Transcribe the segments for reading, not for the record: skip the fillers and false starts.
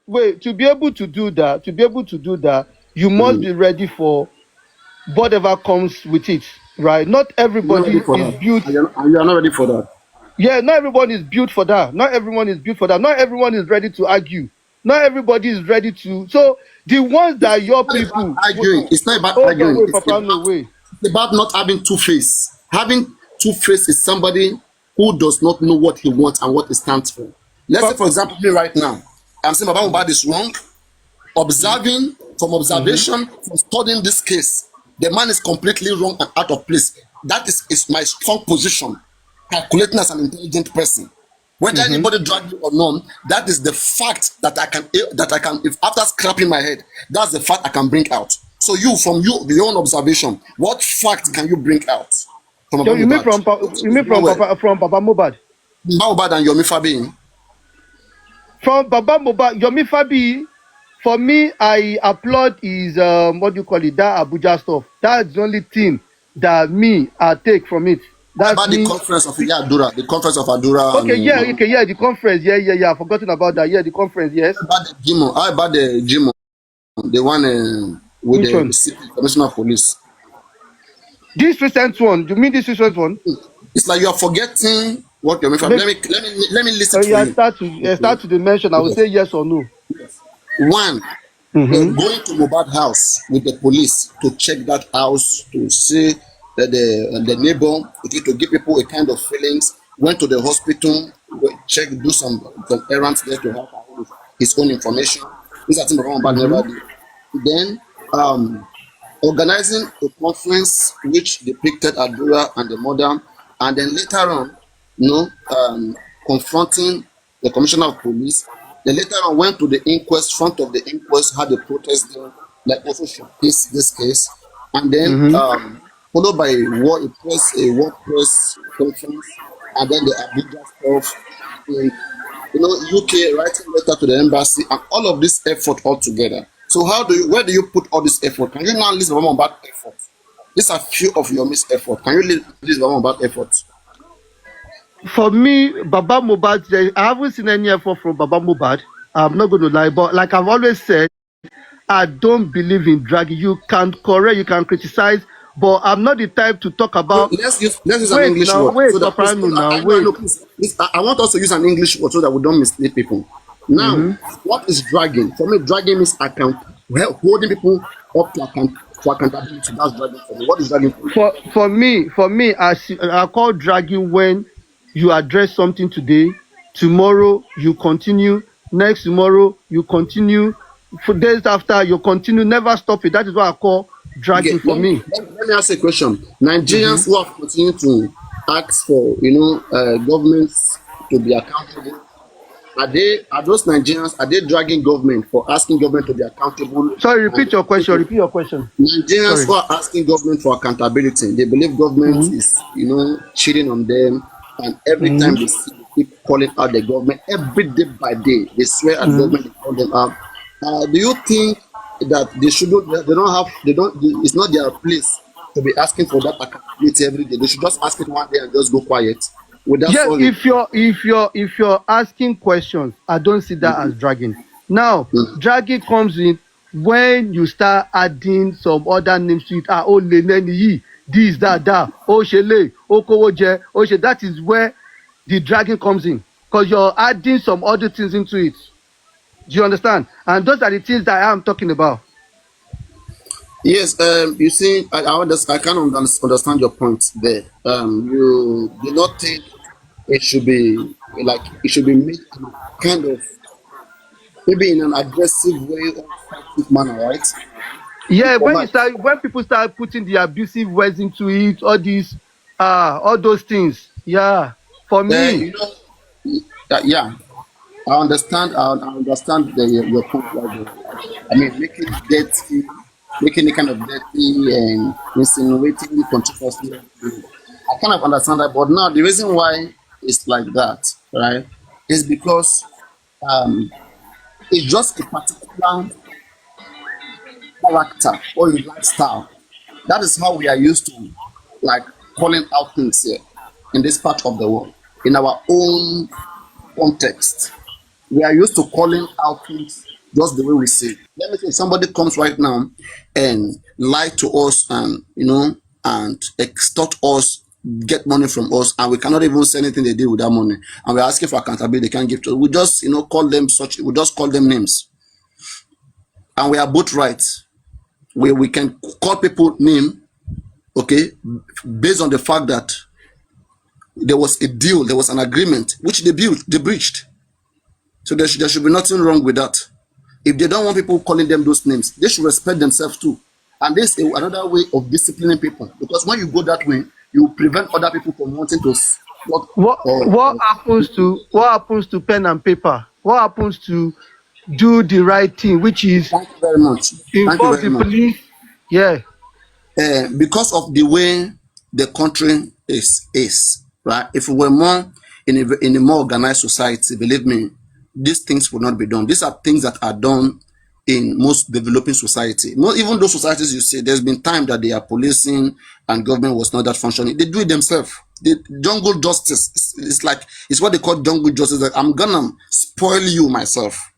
wait, to be able to do that, you must Mm. be ready for whatever comes with it, right? Not I'm not ready everybody for is that. built. And you are not ready for that. Yeah, not everyone is built for that. Not everyone is built for that. Not everyone is ready to argue. Not everybody is ready to. So the ones that It's your not about people, arguing. It's not about hold on, arguing. wait, Papa, no way. It's about not having two face. Having two face is somebody who does not know what he wants and what he stands for. Let's say, Pa- for example, me right now, I'm saying Baba Mohbad is wrong. Observing from mm-hmm. observation, from studying this case, the man is completely wrong and out of place. That is my strong position, calculating as an intelligent person. Whether Mm-hmm. anybody drag me or not, that is the fact that I can, if after scrapping my head, that's the fact I can bring out. So you, from your own observation, what fact can you bring out from So Baba Mohbad? you Is mean not from well. Papa Mobad? Baba Mohbad and Yomi Fabiyi. From Baba Mobad, Yomi Fabi, for me, I applaud his what do you call it? That Abuja stuff. That's the only thing that me I take from it. How That's about the me. conference of Adura, the conference of Adura Okay, and yeah, okay, yeah, the conference, yeah. I've forgotten about that. Yeah, the conference, yes. how about the Jimo? How about the Jimo? The one with Which the one? CP, Commissioner of Police. This recent one. You mean this recent one? It's like you are forgetting what you're making. Make, Let me list it for yeah, you. start Okay. to the mention. I will Yes. say yes or no. Yes. One, Mm-hmm. going to Mohbad house with the police to check that house to see that the neighbor, okay, to give people a kind of feelings. Went to the hospital, check, do some errands there to help out with his own information. These are things Mohbad Mm-hmm. never did. Then organizing a conference which depicted Adura and the mother, and then later on, you know, confronting the commissioner of police. Then later on went to the inquest, front of the inquest, had a protest there, like also showcase this case, and then Mm-hmm. followed by a work press conference, and then the Abuja stuff, and UK writing letter to the embassy, and all of this effort all together. So where do you put all this effort? Can you now list one about effort? These are few of your missed effort. Can you list one about effort? For me, Baba Mobad, I haven't seen any effort from Baba Mobad. I'm not going to lie, but like I've always said, I don't believe in dragging. You can correct, you can criticize, but I'm not the type to talk No, about. let's use an Wait English now, word so wait, that please, Paparano now, no, wait. no, please, I want us to use an English word so that we don't mislead people. Now, Mm-hmm. what is dragging? For me, dragging means holding people up to accountability. That's dragging for me. What is dragging for you? For me, I call dragging when you address something today, tomorrow you continue, next tomorrow you continue, for days after you continue, never stop it. That is what I call Okay, dragging for me. let me ask you a question. Mm-hmm. Nigerians who have continued to ask for, governments to be accountable, are those Nigerians, are they dragging government for asking government to be accountable? Sorry, And repeat your question. Repeat your question. Nigerians Sorry. who are asking government for accountability, they believe government Mm-hmm. is, cheating on them, and every time Mm-hmm. they see, they keep calling out the government every day by day. They swear at Mm-hmm. government, they call them out. Do you think that they shouldn't? They don't have. They don't. It's not their place to be asking for that accountability every day. They should just ask it one day and just go quiet. Would that Yes, solve it? if you're asking questions, I don't see that as dragging. Now, Mm. dragging comes in when you start adding some other names to it. Ah, oh, leneni yi, this, that, oh, shele, oh, kowo je, oh, she. That is where the dragging comes in, because you're adding some other things into it. Do you understand? And those are the things that I am talking about. Yes, you see, I can understand your point there. You do not think it should be it should be made in a kind of maybe in an aggressive way or offensive manner, right? Yeah, For my, when people start putting the abusive words into it, all those things. Yeah, for then me. yeah, I understand your point right there. I mean, making it kind of dirty and insinuating controversy. I kind of understand that, but now the reason why it's like that, right, is because um, it's just a particular character or a lifestyle. That is how we are used to, like, calling out things here in this part of the world, in our own context. We are used to calling out things just the way we say. Let me say, somebody comes right now and lie to us, and and extort us, get money from us, and we cannot even say anything they did with that money, and we're asking for accountability. They can't give to us. We just call them such. We just call them names, and we are both right. We can call people name, okay, based on the fact that there was a deal, there was an agreement which they breached. So there should be nothing wrong with that. If they don't want people calling them those names, they should respect themselves too. And this is another way of disciplining people, because when you go that way, you prevent other people from wanting to what What happens to pen and paper? What happens to do the right thing, which is thank you very much. Thank you involve very the much. police? Yeah. Because of the way the country is right. If we were more in a more organized society, believe me, these things would not be done. These are things that are done in most developing society. Not even those societies you say, there's been time that they are policing and government was not that functioning. They do it themselves. The jungle justice, it's what they call jungle justice. That I'm gonna spoil you myself.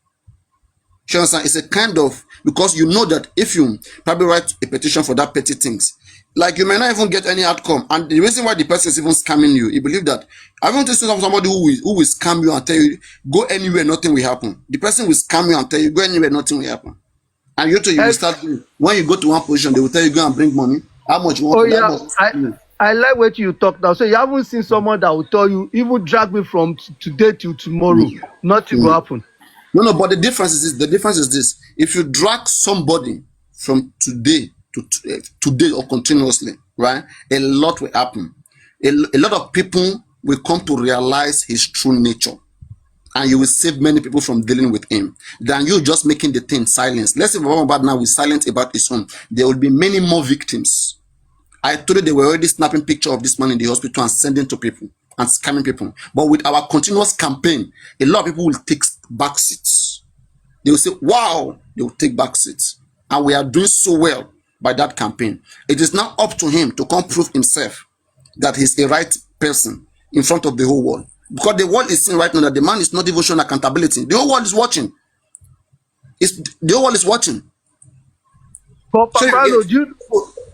You understand? It's a kind of, because you know that if you probably write a petition for that petty things, like, you may not even get any outcome. And the reason why the person is even scamming you, you believe that. I want to see somebody who will scam you and tell you go anywhere, nothing will happen. The person will scam you and tell you go anywhere, nothing will happen. And you too, you will Ex- start doing. When you go to one position, they will tell you go and bring money. How much you want oh for that yeah, much? I like what you talk now. So you haven't seen someone that will tell you, even drag me from today till tomorrow, Mm. nothing will Mm. happen. No, but the difference is this. If you drag somebody from today to today or continuously, right, a lot will happen. A lot of people will come to realize his true nature, and you will save many people from dealing with him than you just making the thing silence. Let's say Baba now is silent about his own. There will be many more victims. I told you they were already snapping picture of this man in the hospital and sending to people and scamming people. But with our continuous campaign, a lot of people will take back seats. They will say, wow, they will take back seats. And we are doing so well by that campaign. It is now up to him to come prove himself that he's a right person in front of the whole world. Because the world is seeing right now that the man is not even showing accountability. The whole world is watching. The whole world is watching. But So you get,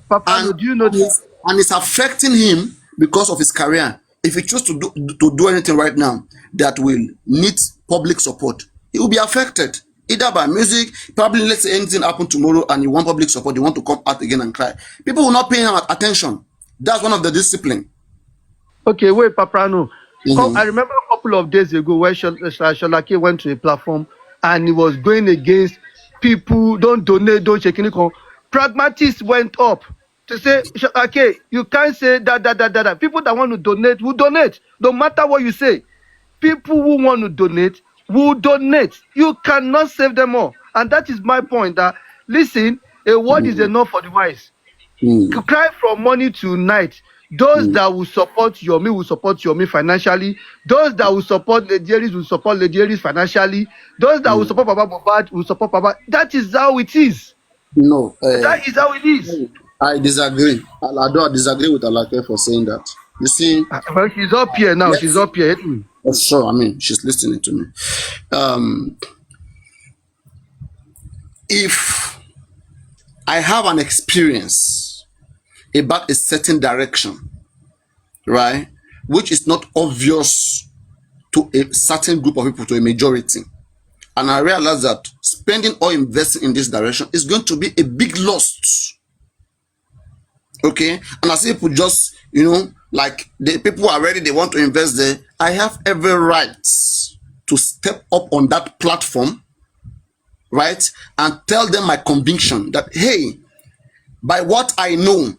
and Papano, do you know? it's affecting him because of his career. If he chooses to do anything right now that will need public support, he will be affected either by music. Probably, let's say anything happen tomorrow and you want public support, you want to come out again and cry. People will not pay him attention. That's one of the discipline. Okay, wait, Paprano. I Mm-hmm. remember a couple of days ago when Sholake went to a platform and he was going against people, don't donate, don't check anything. Pragmatists went up to say, Sholake, you can't say that. People that want to donate will donate, no matter what you say. People who want to donate will donate. You cannot save them all. And that is my point, that, listen, a word is Mm-hmm. enough for the wise. Mm-hmm. Cry from morning to night. Those Mm-hmm. that will support Yomi will support Yomi financially. Those that will support Legeris will support Legeris financially. Those that will Mm-hmm. support Baba Bobad will support Baba. That is how it is. No, That is how it is. I disagree. I disagree with Alake for saying that. You see, Well, she's up here now. She's let's. up here. Oh, sure. I mean, she's listening to me. Um, if I have an experience about a certain direction, right, which is not obvious to a certain group of people, to a majority, and I realize that spending or investing in this direction is going to be a big loss. Okay, and as people just like the people are ready, they want to invest there, I have every right to step up on that platform, right, and tell them my conviction that, hey, by what I know,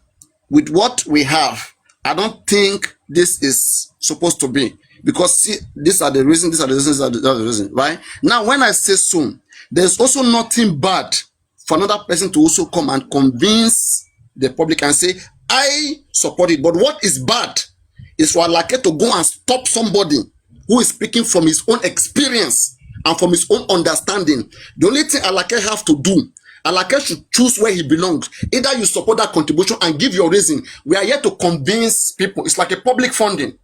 with what we have, I don't think this is supposed to be, because see, these are the reasons, right? Now when I say so, there's also nothing bad for another person to also come and convince the public and say, I support it. But what is bad is for Alake to go and stop somebody who is speaking from his own experience and from his own understanding. The only thing Alake have to do, Alake should choose where he belongs. Either you support that contribution and give your reason. We are here to convince people. It's like a public funding.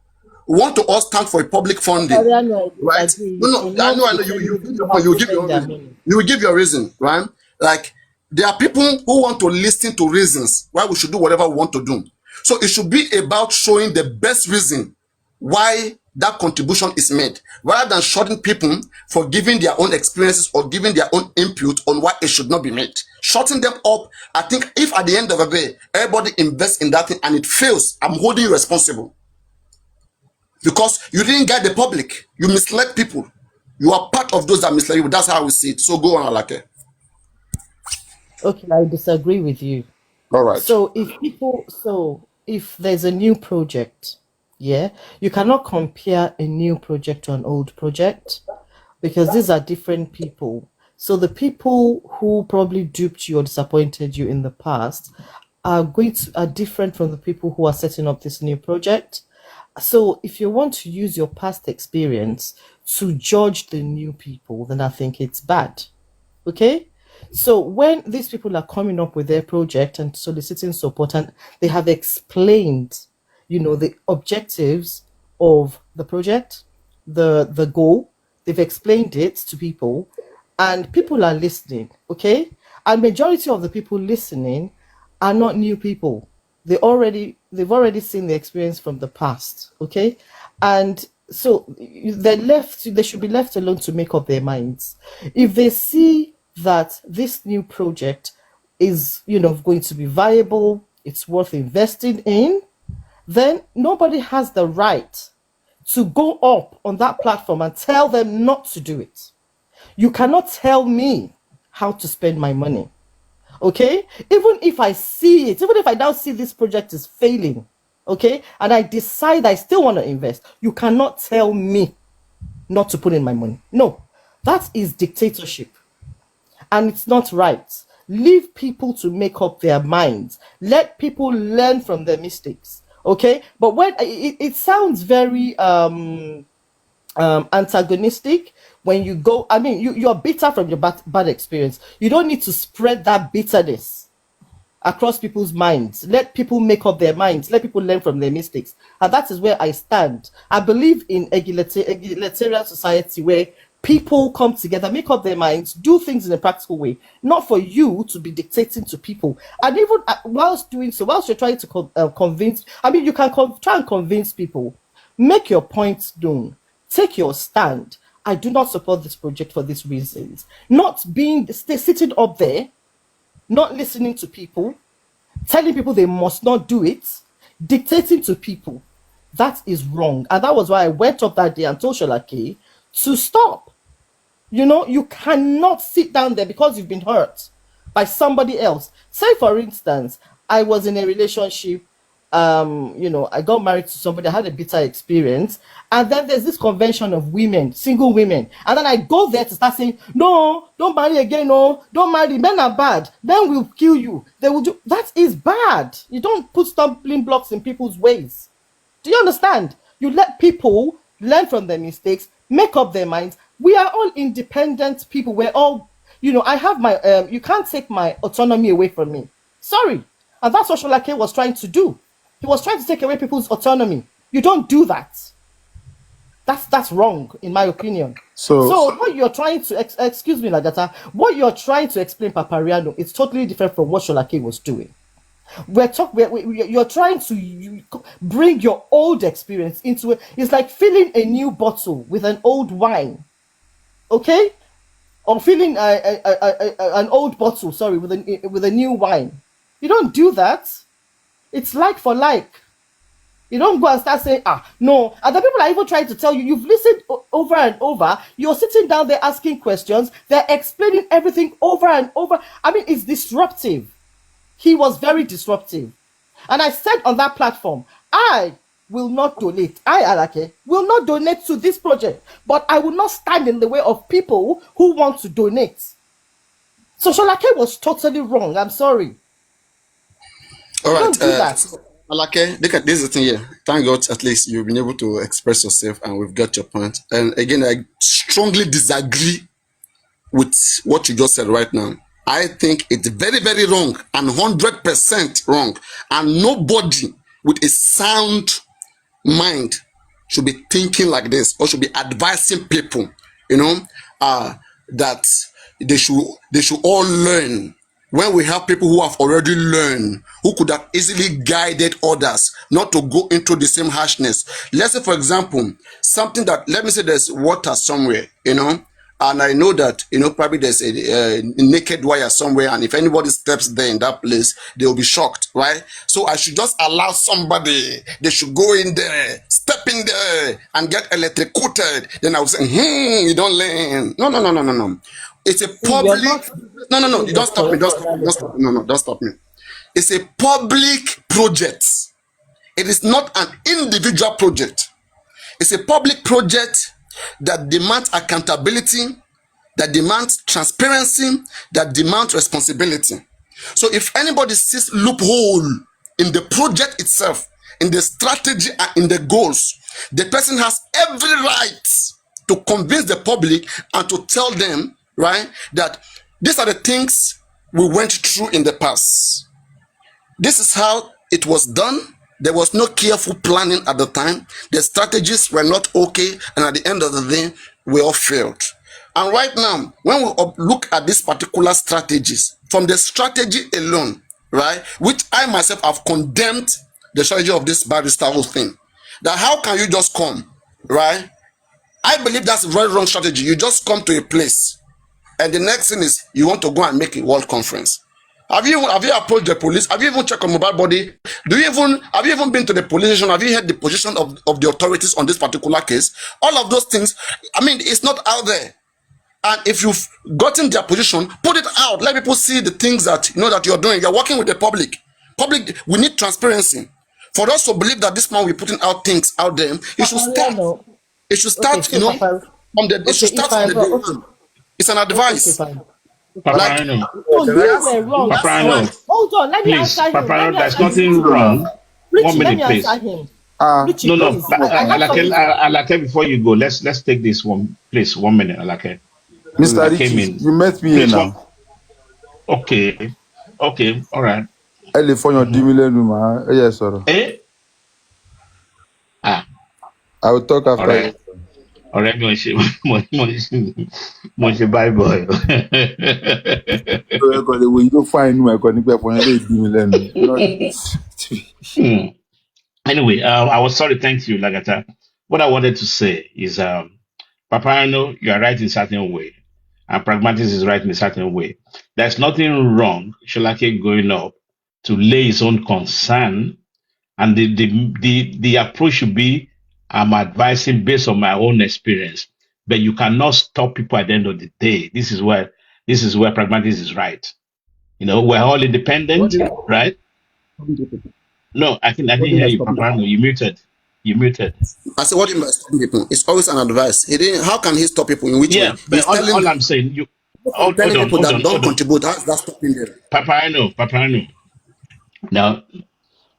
want to all stand for a public funding, Papariano, I right? disagree. No, You no, I cannot know, I be know. You telling give people your point. how You to give your spend own their reason. money. You will give your reason, right? Like there are people who want to listen to reasons why we should do whatever we want to do. So it should be about showing the best reason why that contribution is made, rather than shutting people for giving their own experiences or giving their own input on why it should not be made. Shutting them up, I think if at the end of the day, everybody invests in that thing and it fails, I'm holding you responsible. Because you didn't guide the public. You misled people. You are part of those that misled you. That's how we see it. So go on, Alake. Okay, I disagree with you. All right. So if there's a new project, yeah, you cannot compare a new project to an old project because these are different people. So the people who probably duped you or disappointed you in the past are different from the people who are setting up this new project. So if you want to use your past experience to judge the new people, then I think it's bad. Okay? So when these people are coming up with their project and soliciting support and they have explained, the objectives of the project, the goal, they've explained it to people and people are listening, okay? And majority of the people listening are not new people. They've already seen the experience from the past, okay? And so they should be left alone to make up their minds. If they see that this new project is, going to be viable, it's worth investing in, then nobody has the right to go up on that platform and tell them not to do it. You cannot tell me how to spend my money. Okay? Even if I see it, even if I now see this project is failing, okay, and I decide I still want to invest, you cannot tell me not to put in my money. No, that is dictatorship and it's not right. Leave people to make up their minds. Let people learn from their mistakes. Okay, but when it sounds very antagonistic when you go, I mean, you're bitter from your bad experience. You don't need to spread that bitterness across people's minds. Let people make up their minds. Let people learn from their mistakes. And that is where I stand. I believe in egalitarian society where people come together, make up their minds, do things in a practical way, not for you to be dictating to people. And even whilst doing so, whilst you're trying to convince, I mean, you can try and convince people, make your points known, take your stand. I do not support this project for these reasons. Not sitting up there, not listening to people, telling people they must not do it, dictating to people. That is wrong. And that was why I went up that day and told Sholake to stop. You cannot sit down there because you've been hurt by somebody else. Say, for instance, I was in a relationship. I got married to somebody, I had a bitter experience, and then there's this convention of women, single women, and then I go there to start saying, no, don't marry again, no, don't marry, men are bad, men will kill you, they will do. That is bad. You don't put stumbling blocks in people's ways. Do you understand? You let people learn from their mistakes, make up their minds. We are all independent people. We're all, I have my, you can't take my autonomy away from me. Sorry. And that's what Sholake was trying to do. He was trying to take away people's autonomy. You don't do that. That's wrong, in my opinion. So what you're trying to, excuse me, Lagata, what you're trying to explain, Papariano, is totally different from what Sholake was doing. You're trying to bring your old experience into it. It's like filling a new bottle with an old wine, okay? Or filling an old bottle, sorry, with a new wine. You don't do that. It's like for like. You don't go and start saying, no. And the people are even trying to tell you, you've listened over and over. You're sitting down there asking questions. They're explaining everything over and over. I mean, it's disruptive. He was very disruptive. And I said on that platform, I will not donate. I, Alake, will not donate to this project. But I will not stand in the way of people who want to donate. So Sholake was totally wrong. I'm sorry. All right. Don't do that. Alake, look at this thing here. Thank God at least you've been able to express yourself and we've got your point. And again, I strongly disagree with what you just said right now. I think it's very, very wrong and 100% wrong. And nobody with a sound mind should be thinking like this, or should be advising people, you know, that they should all learn. When we have people who have already learned, who could have easily guided others not to go into the same harshness. Let's say, for example, something that, let me say there's water somewhere, you know, and I know that, you know, probably there's a naked wire somewhere, and if anybody steps there in that place, they will be shocked, right? So I should just allow somebody, they should go in there, step in there, and get electrocuted. Then I will say, you don't learn. No. It's a public. No. You don't stop me. Don't stop me. No. Don't stop me. It's a public project. It is not an individual project. It's a public project that demands accountability, that demands transparency, that demands responsibility. So if anybody sees loophole in the project itself, in the strategy and in the goals, the person has every right to convince the public and to tell them, right, that these are the things we went through in the past. This is how it was done. There was no careful planning at the time. The strategies were not okay, and at the end of the day, we all failed. And right now, when we look at these particular strategies, from the strategy alone, right, which I myself have condemned the strategy of this barrister whole thing, that how can you just come, right? I believe that's a very wrong strategy. You just come to a place, and the next thing is you want to go and make a world conference. Have you approached the police? Have you even checked on mobile body? Have you even been to the police station? Have you heard the position of the authorities on this particular case? All of those things, I mean, it's not out there. And if you've gotten their position, put it out. Let people see the things that you know that you're doing. You're working with the public. We need transparency. For us to believe that this man will be putting out things out there, it should start. It should start, Okay, you know, Papa, from the. It should start from the day one. It's an advice. Papariano. Oh, you were wrong. Papariano. Hold on, let me Please, answer him. Papariano, there's nothing wrong. Richie, 1 let minute, me please. answer him. Richie, No, please. Alake, before you go, let's take this one, please. 1 minute, Alake. Mr. I came Richie, in. you met me here Please, now. Okay, all right. Elle for your $10 million, yes, sir. Eh? Ah, I will talk after. all right. All right, Moshe, bye boy. You don't find me, I can for $10 Anyway, I was sorry. Thank you, Lagata. What I wanted to say is, Papariano, you are right in a certain way, and Pragmatics is right in a certain way. There's nothing wrong, Sholake going up to lay his own concern, and the approach should be, I'm advising based on my own experience, but you cannot stop people at the end of the day. This is where Pragmatics is right. You know, we're all independent, right? No, I didn't hear you, Papariano. You muted. I said, what do you mean by stopping people? It's always an advice. How can he stop people? In which way? But all I'm saying, hold on. Don't contribute. That's stopping them. Papariano. Now,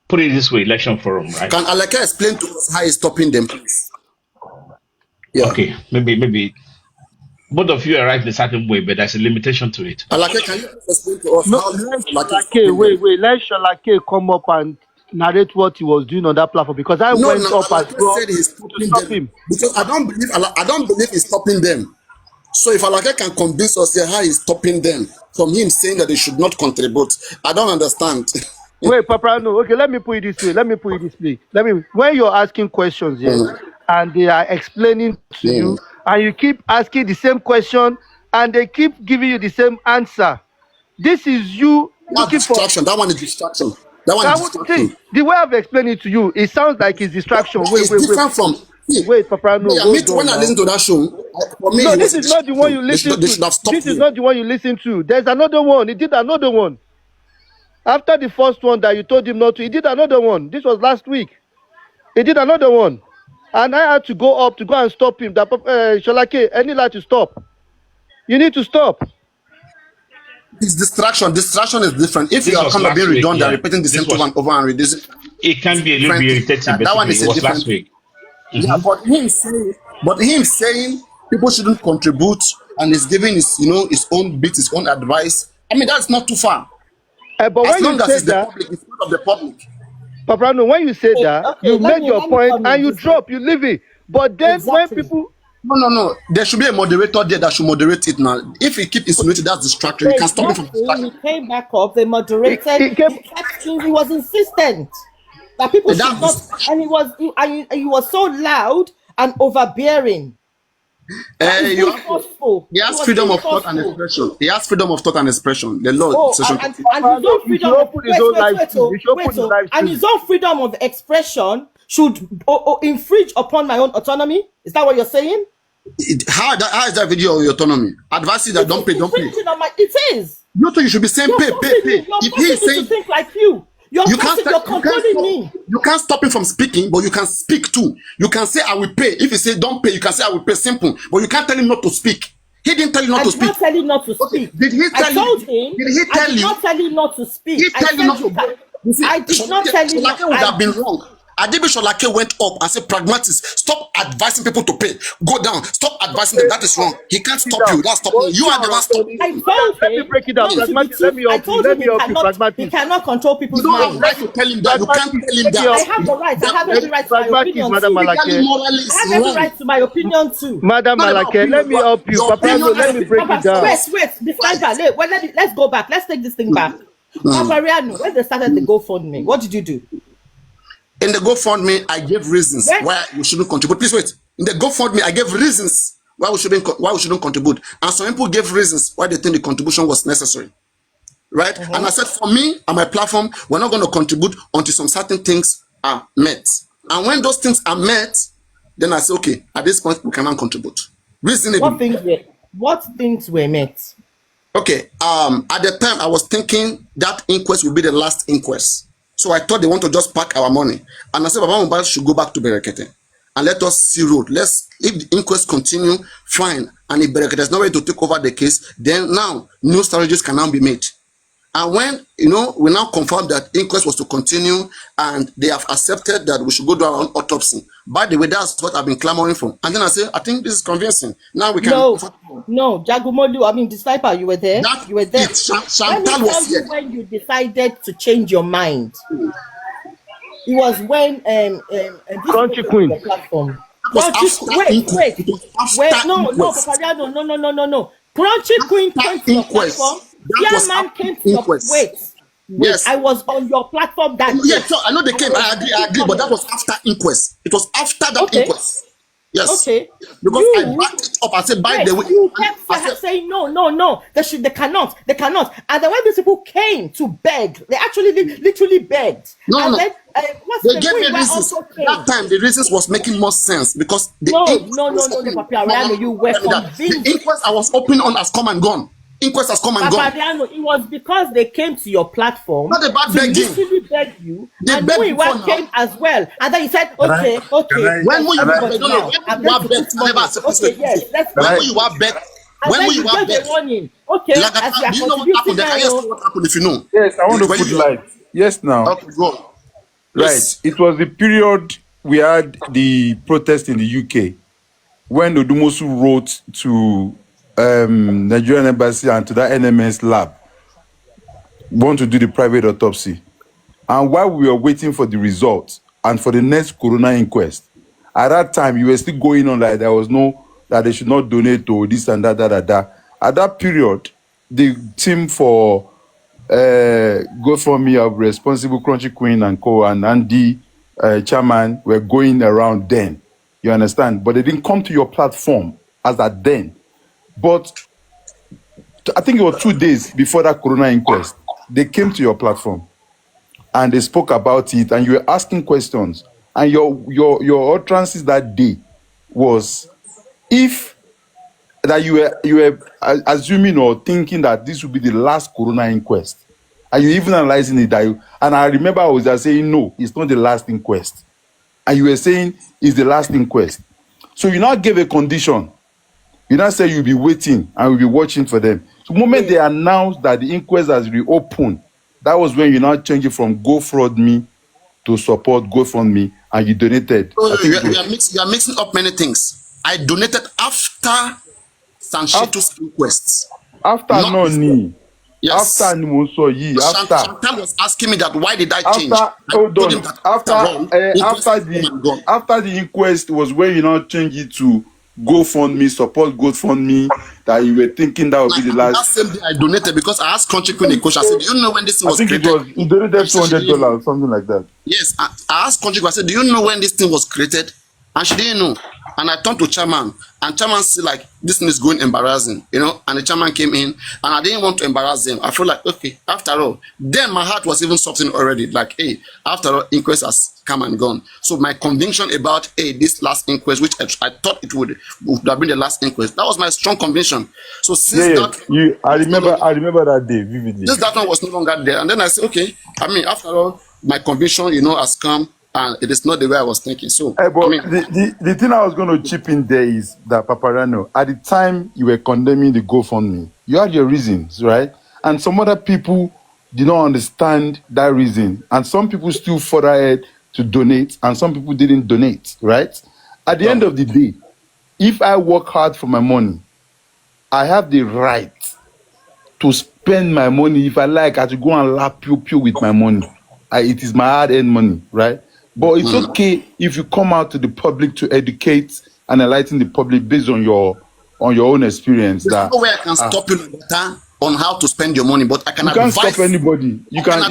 put it this way, election forum, right? Can Alaka explain to us how he's stopping them, please? Yeah. Okay, maybe both of you are right in a certain way, but there's a limitation to it. Alaka, can you explain to us how Wait, let Sholake come up and narrate what he was doing on that platform, because I went up as well said he's to stop him. Because I don't believe he's stopping them. So if Alaka can convince us here how he's stopping them from him saying that they should not contribute, I don't understand. Wait, Papariano, okay, let me put it this way. When you're asking questions here, and they are explaining to you, and you keep asking the same question, and they keep giving you the same answer, this is you looking for distraction. That one is distraction. See, the way I've explained it to you, it sounds like it's distraction. Wait. Wait, Papariano. When I listen to that show, for me, no, this is not the one you listen to. This is not the one you listen to. There's another one. He did another one. After the first one that you told him not to, he did another one. This was last week. He did another one. And I had to go up to go and stop him. That Sholake, I need to stop. You need to stop. It's distraction. Distraction is different. If you are kind of being redundant, repeating the same thing over and reducing, it can be a little bit irritating. That one is it was last week. Yeah, but him saying people shouldn't contribute, and he's giving his own bit, his own advice. I mean, that's not too far. But as when long you as say it's that, the public, it's part of the public. Papariano, when you say Okay, that, okay, you make your let me point come and in you this way. drop, you leave it. But then when Exactly. people No. There should be a moderator there that should moderate it now. If you keep insinuating, that's distraction. You can There's stop him from nothing. He distraction. came back up. They moderated. it came, He kept. He was insistent that people should That's not. distraction. And he was so loud and overbearing. That is You being have to. forceful. He He has was freedom being of thought and forceful. expression. He has freedom of thought and expression. The law, Oh, section and 30. his own he should freedom of open his own live stream. He should open his live and stream. his own freedom of expression should infringe upon my own autonomy. Is that what you're saying? How is that video your autonomy? Advice is that don't pay. Infringing on my. It is. You too, you should be saying You're pay. forcing me. You're If he is forcing me to saying think like you. You're you can't, forcing. You're controlling me. you can't stop him from speaking, but you can speak too. You can say I will pay. If he say don't pay, you can say I will pay. Simple. But you can't tell him not to speak. He didn't tell you not I to did speak. not tell him not to Okay. speak. Did he tell I told you? him. Did he I tell did you? not tell him not to speak. He I tell you said not to you go. can. You see, I did not tell him. Sholake would have been wrong. Adibi Sholake went up and said, pragmatics, stop advising people to pay. Go down. Stop advising them. That is wrong. He can't Break it stop down. you. That's stopping you. You are the one stopping I him. told Let me him break it down. not to be Pragmatic, too. let me I help you. told Let him me he help you, cannot. He pragmatic. cannot control You people's don't have minds. right to tell him that. You can't Pragmatic, tell him let me that. I help have you. the right. I have every right to my Pragmatic, opinion Madam too. Legally, Malake. morally, I it's have every wrong. right to my opinion too. Madam Not about Malake, let opinion, me but help you. your opinion Papariano, let has me to be break it down. Wait, the right. sniper. Let's go back. Let's take this thing back. Papariano, when they started the GoFundMe, what did you do? In the GoFundMe, I gave reasons When why we shouldn't contribute. Please wait. In the GoFundMe, I gave reasons why we shouldn't contribute, and some people gave reasons why they think the contribution was necessary. Right? And I said, for me and my platform, we're not going to contribute until some certain things are met. And when those things are met, then I say, okay, at this point we cannot contribute. Reasonably. what things were met? Okay. At the time I was thinking that inquest will be the last inquest. So I thought they want to just pack our money. And I said, Baba Mohbad should go back to Berekete. And let us see road. If the inquest continue, fine. And if Berekete is not ready to take over the case, then now new strategies can now be made. And when, we now confirm that inquest was to continue and they have accepted that we should go do our own autopsy. By the way, that's what I've been clamoring for. And then I say, I think this is convincing. Now we can. No, Jagumolu, I mean, the sniper, you were there. That You were there. Let me Chantal tell was you here. when you decided to change your mind. It was when Crunchy Queen. platform. Was after Wait. It was after No, inquest. Papariano, no. Crunchy Queen came to your Inquest. platform. That was Chairman after came to your inquest. wait. Yes. I was on your platform that day. Yeah, so I know they came. I agree, but that was after inquest. It was after that Okay. inquest. Yes. Okay. Because I backed it up. I said, by the way, you kept saying no. They cannot. And then when these people came to beg, they actually literally begged. No. Then, they gave me reasons. That time, the reasons was making more sense because the No, Papariano, you were convinced. The inquest I was open on has come and gone. Inquest has come and gone. Papariano, it was because they came to your platform. Not about to begging. literally beg you. They and begged Muiwa before came as well. And then he said, okay. When will you let's begged? go now. I'm going to put money. Okay, yes, let's When go. will you have begged? And When then will you you have gave a begged? warning. Okay, as you are Do you know what happened? Then I contributing guess what happened if you know. Yes, I want to When put you- light. Yes, now. Okay, go. Right. Yes. It was the period we had the protest in the UK when Odumosu wrote to Nigerian embassy and to that NMS lab, want to do the private autopsy. And while we were waiting for the results and for the next corona inquest, at that time you were still going on like there was no, that they should not donate to this and that. At that period, the team for GoFundMe of Responsible Crunchy Queen and Co. and Andy Chairman were going around then. You understand? But they didn't come to your platform as at then. But I think it was 2 days before that corona inquest, they came to your platform and they spoke about it and you were asking questions. And your utterances that day was if that you were assuming or thinking that this would be the last corona inquest. Are you even analyzing it? And I remember I was just saying, no, it's not the last inquest. And you were saying it's the last inquest. So you now gave a condition. You now say you'll be waiting and we'll be watching for them. So the moment they announced that the inquest has reopened, that was when you now change it from GoFundMe to support GoFundMe and you donated. You are mixing up many things. I donated after Sanchito's inquest. After Not Noni. Yes. After ni mo sọ yìí, after. Chantal was asking me that why did I change? After, I hold told him on. that After, all, inquest after has come and gone. the inquest was when you now change it to GoFundMe, support GoFundMe, that you were thinking that would be Like the that last. same day I donated because I asked Country Queen a question. I said, do you know when this thing I was think it created? was, you donated And she said she didn't know. $200, something like that. Yes, I asked Country Queen, I said, do you know when this thing was created? And she didn't know. And I turned to chairman, and chairman said like this thing is going embarrassing, you know. And the chairman came in, and I didn't want to embarrass them. I feel like okay, after all, then my heart was even softening already. Like, hey, after all, inquest has come and gone. So my conviction about this last inquest, which I thought it would have been the last inquest, that was my strong conviction. So since Yeah, that, I remember that day vividly. since that one was no longer there, and then I said, okay, I mean, after all, my conviction, you know, has come, and it is not the way I was thinking. So, But I mean, the thing I was going to chip in there is that Papariano, at the time you were condemning the GoFundMe, you had your reasons, right? And some other people did not understand that reason, and some people still further ahead to donate, and some people didn't donate, right? At the end of the day, if I work hard for my money, I have the right to spend my money. If I like, I should go and lap pew with my money. It is my hard-earned money, right? But it's okay if you come out to the public to educate and enlighten the public based on your own experience. there's That no way I can stop you better on how to spend your money, but I can you can't advise. stop anybody. You can.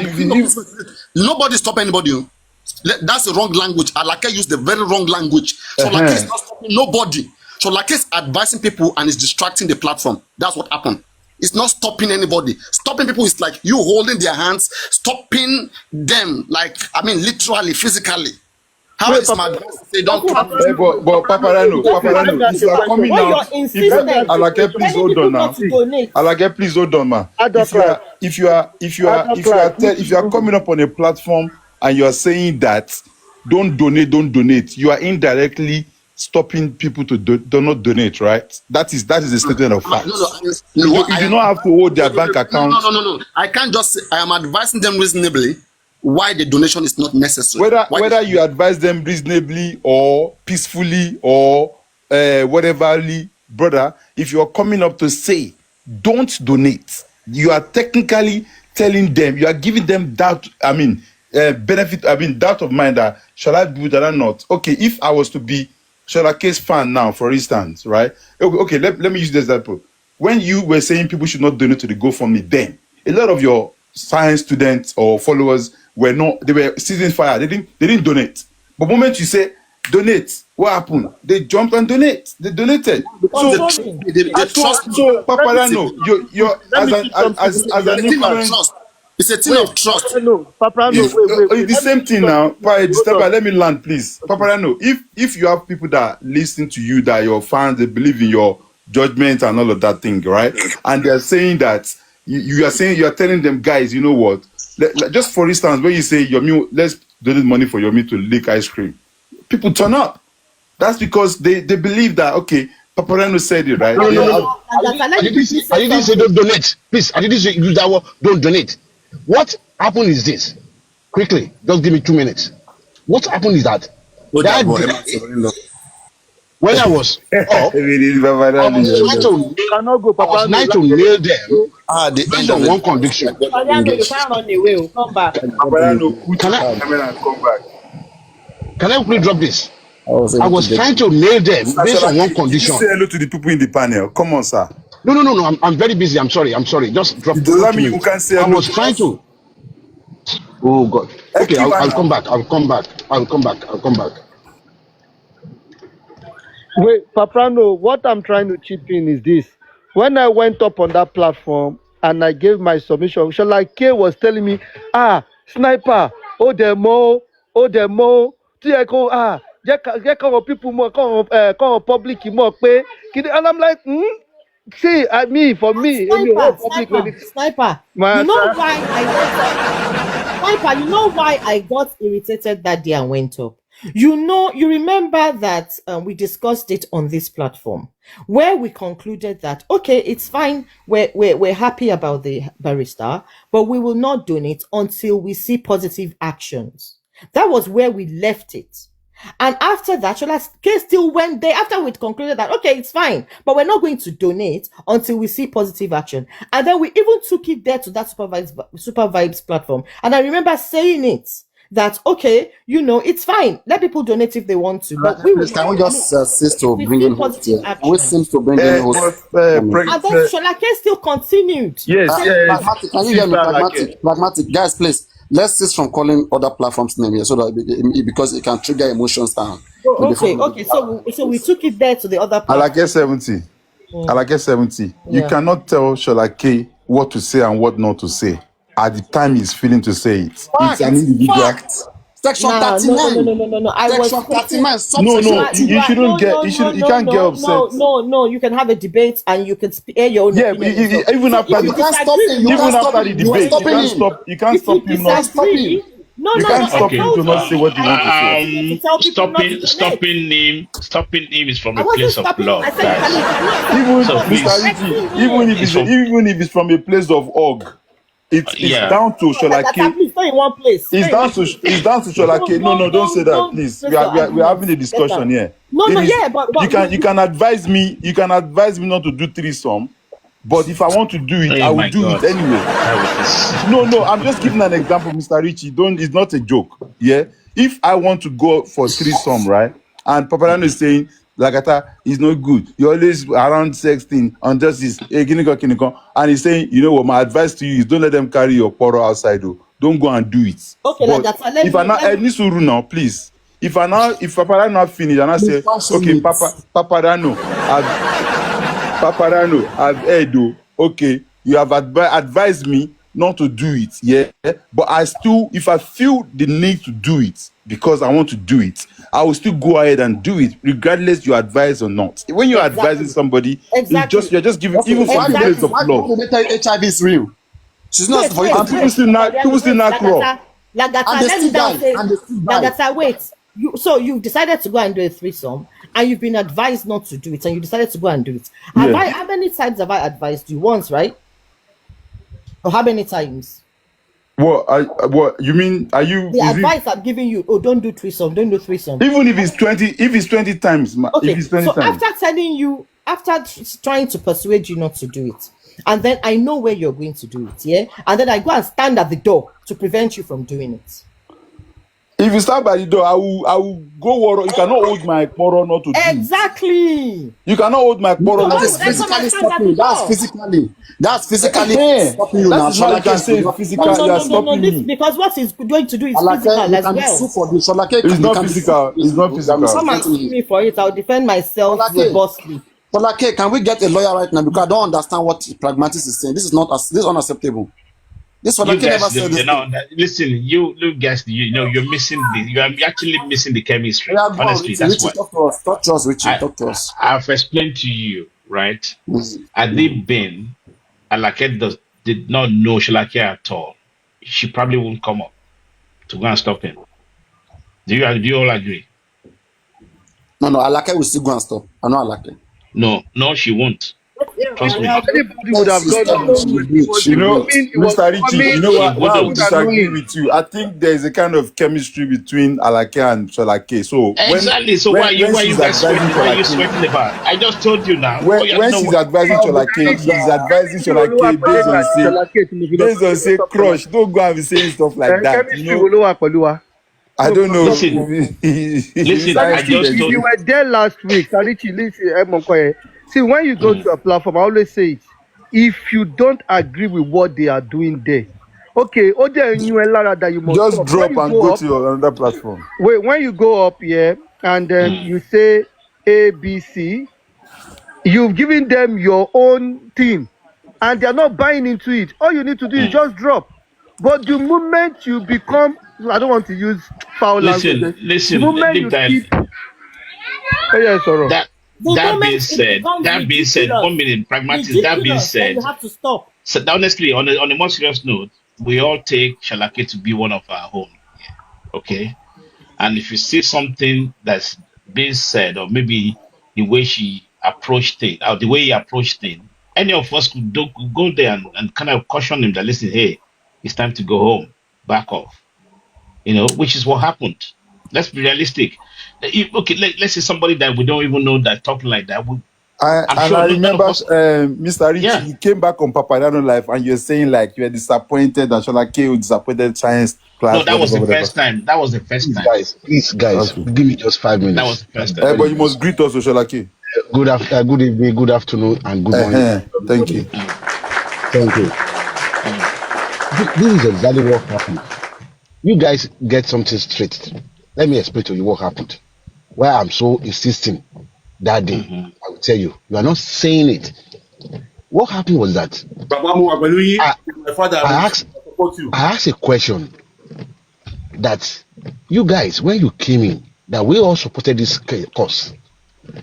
Nobody stop anybody. That's the wrong language. Alake used the very wrong language. So Lake is not stopping nobody. So Lake is advising people and is distracting the platform. That's what happened. It's not stopping anybody. Stopping people is like you holding their hands, stopping them, like, I mean, literally, physically. How is my advice to say don't talk? But Papariano, if you are coming When out, you're insistent, Alake, please hold on now. Alake, please hold on, ma. If you are coming up on a platform and you are saying that don't donate, you are indirectly stopping people to do not donate, right? That is a statement of fact. You do not have to hold their bank account. No. I can't just say I am advising them reasonably why the donation is not necessary. Whether you advise them reasonably or peacefully or whateverly, brother, if you are coming up to say don't donate, you are technically telling them, you are giving them doubt. Doubt of mind that shall I do that or not? Okay, if I was to be Sholake's fan now, for instance, right? Okay, let me use this example. When you were saying people should not donate to the GoFundMe, then a lot of your science students or followers they were seizing fire. They didn't donate. But the moment you say donate, what happened? They jumped and donate. They donated. So Papariano, you're as an influence. It's a thing of trust. No, Papariano, wait. It's the same thing now. Let me land, please. Papariano, if you have people that listen to you, that your fans, they believe in your judgment and all of that thing, right? And they're saying that you are telling them, guys, you know what? Just for instance, when you say let's donate money for Yomi to lick ice cream, people turn up. That's because they believe that, okay, Papariano said it, right? No. I didn't say don't donate. Please, I didn't say use that word, don't donate. What happened is this. Quickly, just give me 2 minutes. What happened is that when I was up, I was trying to nail them based on one conviction. Papariano, you can't run away. Come back. Papariano, put your camera and come back. Can I quickly drop this? I was trying to nail them based on one condition. Say hello to the people in the panel. Come on, sir. No. I'm very busy. I'm sorry. Just drop. Does that mean you can't say hello? I was trying to. Oh God. Okay, I'll come back. I'll come back. Wait, Papariano, what I'm trying to chip in is this. When I went up on that platform and I gave my submission, Sholake was telling me, sniper, demo, tí ẹ kó, jẹ́ káwọn people mọ̀, káwọn public mọ̀ pé, and I'm like, see, for me, Sniper. You know why I got irritated that day and went up? You remember that we discussed it on this platform where we concluded that, okay, it's fine. We're happy about the barrister, but we will not donate until we see positive actions. That was where we left it. And after that, Shola K still went there after we concluded that, okay, it's fine, but we're not going to donate until we see positive action. And then we even took it there to that Super Vibes platform. And I remember saying it that, okay, it's fine. Let people donate if they want to. But we will Please, can we not. just cease to we bring see in hosts positive here? Can we action. seem to bring in hosts? And then Shola K still continued. Yes, Pragmatic, can you hear me? Sister Alake. Pragmatic, guys, please. Let's cease from calling other platforms name here, so that because it can trigger emotions down. Okay. So we took it there to the other platform. Alake 70. Alake 70. You Yeah. cannot tell Shola K what to say and what not to say at the time he's feeling to say it. It's an individual. Fact. Section No. 39. I was Section 39. No, Subsection you shouldn't get. You can't get upset. No. You can have a debate and you can air your own Yeah, opinion. even after You can't stop him. You even can't stop after the him. You are debate, stopping him. you can't If you stop him not. disagree, no, You can't stop Okay. him to not say what you want to say. to tell people not to Stopping donate. stopping him is from I a wasn't place of stopping. love, I said, guys. Even So please. Mr. Richie, even if it's from a place of org, it's Yeah. down to Shola K. Please stay in one place. It's down to Shola K. No, don't say that, please. We're having a discussion here. But You can advise me. You can advise me not to do threesome, but if I want to do it, Oh I will my do God. it anyway. That No, I'm just giving an example, Mr. Richie. It's not a joke. Yeah. If I want to go for threesome, right? And Papariano is saying, Lagata is not good. You're always around 16 on justice. And he's saying, you know what, my advice to you is don't let them carry your poro outside. Don't go and do it. Okay, but Lagata, let if I now need to rule now, please. If Papariano not finish, and I say, okay, Papariano, I've heard, okay, you have advised me not to do it, yeah, but if I feel the need to do it because I want to do it, I will still go ahead and do it, regardless you advise or not. When you're advising somebody, you're just giving, even from the place of love. Why do they tell HIV is real? She's not for you. And people still not raw. Lagata, And they let me still down die. say, And they still die. Lagata, wait. So you've decided to go and do a threesome, and you've been advised not to do it, and you decided to go and do it. How many times have I advised you? Once, right? Or how many times? What you mean? Are you The advice I'm giving you? Oh, don't do threesome. Don't do threesome. even if it's 20 times? Okay. If it's 20 So times. after telling you, trying to persuade you not to do it, and then I know where you're going to do it, yeah, and then I go and stand at the door to prevent you from doing it. If you start by the door, I will go war. You cannot hold my poro not to do it. Exactly. You cannot hold my poro not That is to do it. physically stopping you. That's physically stopping you That now. is why you can say physical. You are stopping me. Because what he's going to do is Alake, physical you as can well. sue for this. Alake, It's you not can be physical. sued. It's not physical. Come and sue me for it. I'll defend myself Alake. robustly. Alake, can we get a lawyer right now? Because I don't understand what Pragmatis is saying. This is unacceptable. This You Alake never guys, said this. listen, you guys, you're missing you're actually missing the chemistry. Yeah, go on, Honestly, Richie, that's Richie, what talk to us, Richie. Talk to us. I've explained to you, right? Had they been, Alake did not know Shalake at all, she probably wouldn't come up to go and stop him. Do you all agree? No, Alake will still go and stop. I know Alake. No, she won't. Trust me. Anybody would have gone on. You know, Mr. Richie, you know why I would disagree annoying. with you? I think there is a kind of chemistry between Alake and Sholake. So Exactly. So why are you guys sweating about? I just told you now. when she's advising Sholake, she's advising Sholake based on say crush. Don't go and be saying stuff like that. You know, I don't know. Listen, I just If told you were there last week, Tarichi, listen, see, when you go to a platform, I always say it. If you don't agree with what they are doing there, okay, that you must just stop. drop When you and go go up, to another platform. wait, when you go up here and then you say A, B, C, you've given them your own thing and they're not buying into it. All you need to do is just drop. But the moment you become, I don't want to use foul language. Listen, The moment leave you that. keep, sorry. That being said, 1 minute, pragmatic. That being said, you have to stop. So honestly, on a more serious note, we all take Shalake to be one of our own. Okay, and if you see something that's being said, or maybe the way she approached it, or the way he approached it, any of us could go there and kind of caution him that listen, hey, it's time to go home, back off. Which is what happened. Let's be realistic. Okay, let's say somebody that we don't even know that talking like that. I'm And sure I none of remember, us. Mr. Rich, Yeah. you came back on Papariano Live and you're saying like you were disappointed that Shola K was disappointed science No, class, that was whatever, the whatever. first time. That was the first time. Please, guys, Okay. give me just 5 That was minutes. the first I'm time. very But you busy. must greet us, Shola K. Good evening, good afternoon, and good morning, Thank everybody. you. Thank you. This is exactly what happened. You guys get something straight. Let me explain to you what happened. Why I'm so insisting that day. I will tell you. You are not saying it. What happened was that Baba Mo Abaluyi, I, my father I will asked support you. I asked a question that you guys, when you came in, that we all supported this cause.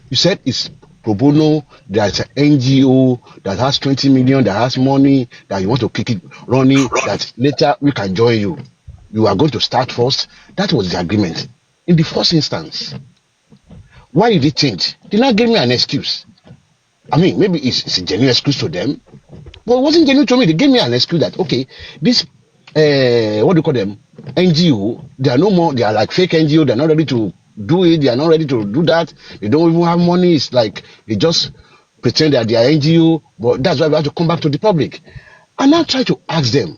You said it's pro bono, there's an NGO that has 20 million, that has money, that you want to kick it running, that later we can join you. You are going to start first. That was the agreement. In the first instance, why did it change? They now gave me an excuse. I mean, maybe it's a genuine excuse to them, but it wasn't genuine to me. They gave me an excuse that, okay, this, what do you call them? NGO, they are no more, they are like fake NGO, they're not ready to do it, they are not ready to do that, they don't even have money, it's like they just pretend that they are NGO, but that's why we have to come back to the public. And now try to ask them,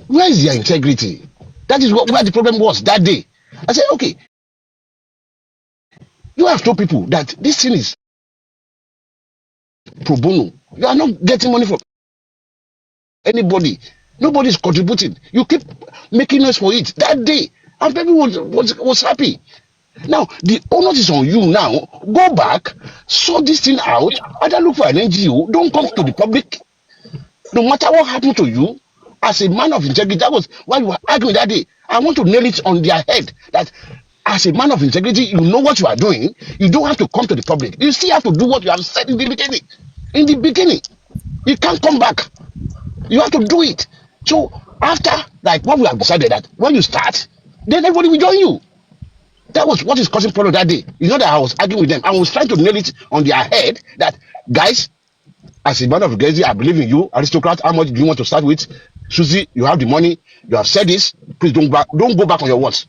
where is their integrity? That is where the problem was that day. I said, okay, you have told people that this thing is pro bono. You are not getting money from anybody. Nobody is contributing. You keep making noise for it that day, and people was happy. Now the onus is on you. Now go back, sort this thing out. Either look for an NGO. Don't come to the public. No matter what happened to you, as a man of integrity, that was why you were arguing that day. I want to nail it on their head that as a man of integrity, you know what you are doing. You don't have to come to the public. You still have to do what you have said in the beginning. In the beginning, you can't come back. You have to do it. So after, like what we have decided, that when you start, then everybody will join you. That was what is causing problem that day. You know that I was arguing with them. I was trying to nail it on their head that, guys, as a man of integrity, I believe in you, aristocrat. How much do you want to start with? Susie, you have the money. You have said this. Please don't go back on your words.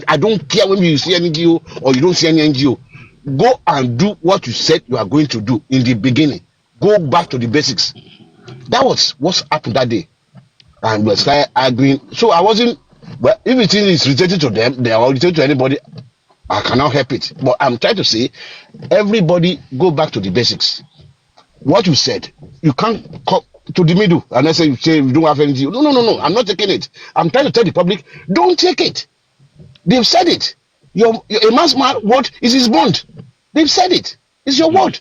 I don't care when you see any NGO or you don't see any NGO. Go and do what you said you are going to do in the beginning. Go back to the basics. That was what happened that day. And we started arguing. So I wasn't, well, if it is related to them, they are related to anybody, I cannot help it. But I'm trying to say, everybody go back to the basics. What you said, you can't come to the middle and I say you say you don't have anything. No. I'm not taking it. I'm trying to tell the public, don't take it. They've said it. A man's word is his bond. They've said it. It's your word.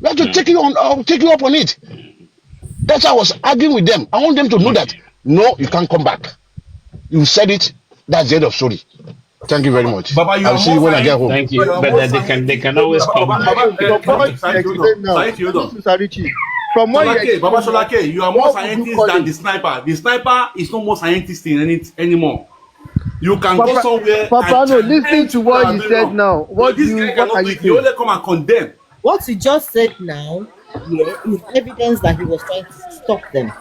We have to take you on. I'll take you up on it. That's why I was arguing with them. I want them to know that no, you can't come back. You said it. That's the end of story. Thank you very much. Baba, you I'll are see you more when I get science. home. Thank You you. are But more then they science. can always come Baba, back. Baba, From what you Saheed, hold explain on. now, Saheed, hold on. Mr. Richie, from what you Sholake, Baba explain now, Sholake, you are more what would you scientist call than it? the sniper. The sniper is no more scientist in any anymore. You can go Papa, somewhere and Papano, listening challenge to people that what are you doing said wrong. now, But this guy what cannot are do you it. He saying? only come and condemn. What he just said now, yeah, is evidence that he was trying to stop them.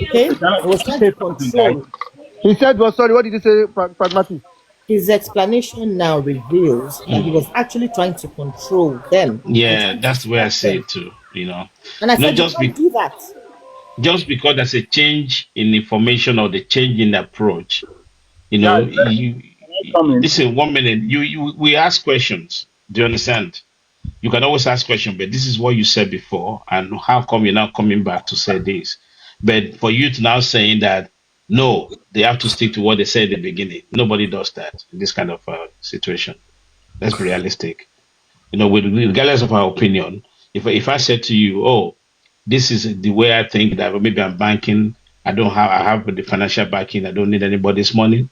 Okay? Can I He was trying to say something, guys? control. He said, well, sorry, what did you say, Pragmatic? His explanation now reveals that he was actually trying to control them and Yeah, trying to that's the way I stop see them. it too. And I You know, said, you can't do that. just because there's a change in information or the change in approach, Guys, you can I come in? listen 1 minute. We ask questions. Do you understand? You can always ask questions, but this is what you said before, and how come you're now coming back to say this? But for you to now saying that no, they have to stick to what they said in the beginning. Nobody does that in this kind of situation. Let's be realistic. Regardless of our opinion, if I said to you, oh, this is the way I think that maybe I'm banking, I have the financial backing, I don't need anybody's money.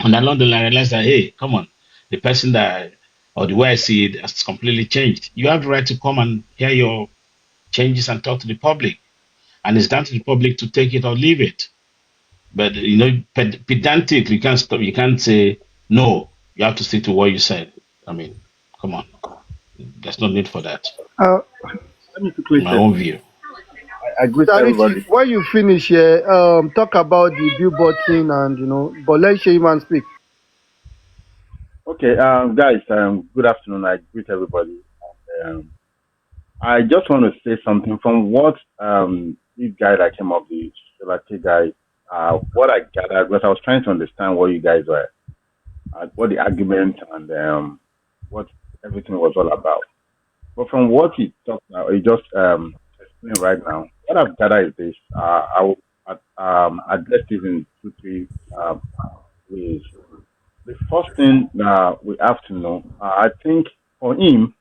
And along the line, I realized that, hey, come on, the person that, or the way I see it has completely changed. You have the right to come and hear your changes and talk to the public. And it's down to the public to take it or leave it. But, pedantic, you can't stop, you can't say, no, you have to stick to what you said. I mean, come on. There's no need for that. Uh, Let me quickly My say. own view. I greet Richie, everybody. when you finish here, talk about the billboard thing and but let Sheyman speak. Okay, guys, good afternoon. I greet everybody. Um, I just want to say something from what this guy that came up, the Shalake guy, what I gathered, because I was trying to understand what you guys were, what the argument and what everything was all about. But from what he talked now, he just explained right now, what I've gathered is this. I will address this in two, three ways. The first thing that we have to know, I think for him,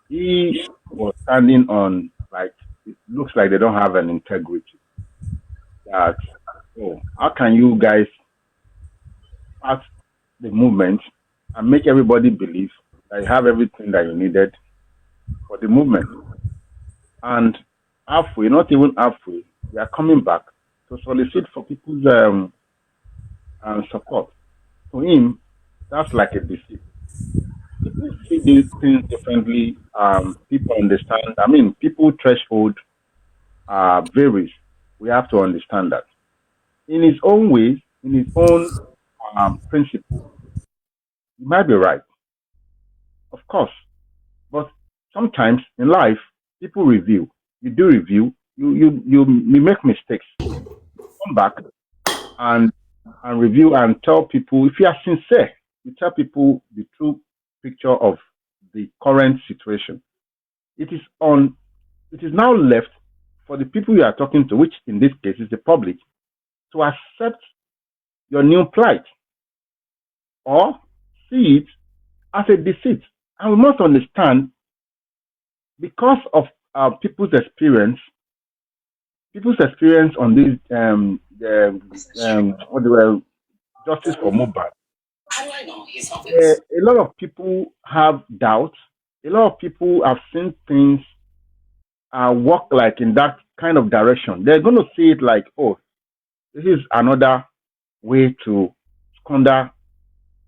he was standing on like it looks like they don't have an integrity. That oh, how can you guys start the movement and make everybody believe that you have everything that you needed for the movement, and halfway, not even halfway, we are coming back to solicit for people's support. To him, that's like a deceit. People see these things differently. People understand. I mean, people threshold varies. We have to understand that. In his own ways, in his own principle, he might be right, of course. But sometimes in life, people review. You do review. You make mistakes. Come back and review and tell people if you are sincere. You tell people the true picture of the current situation. It is on it is now left for the people you are talking to, which in this case is the public, to accept your new plight or see it as a deceit. And we must understand because of people's experience on this what they were justice for mobile. A lot of people have doubts. A lot of people have seen things work like in that kind of direction. They're going to see it like, oh, this is another way to squander